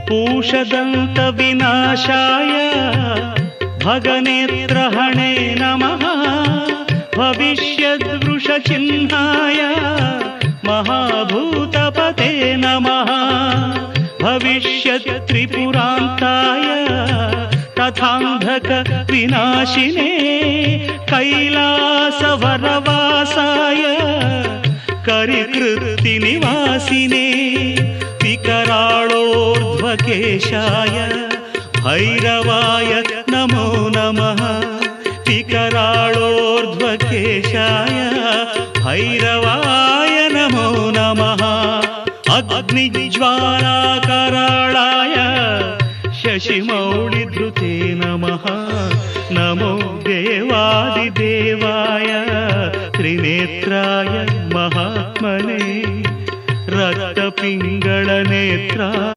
पूषदन्तविनाशाय भगनेत्रहणे नमः। भविष्यद्वृषचिह्नाय महाभूतपते नमः। भविष्यत्त्रिपुरान्ताय तथान्धकविनाशिने कैलासवरवासाय करिकृत्तिनिवासिने विकराळोर्ध्वकेशाय भैरवाय नमो नमः। विकराळोर्ध्वकेशाय भैरवाय नमो नमः। अग्निज्वालाकराळाय शशिमौळिधृते नमः। नमो देवादिदेवाय त्रिनेत्राय महात्मने रक्तपिङ्गळनेत्राय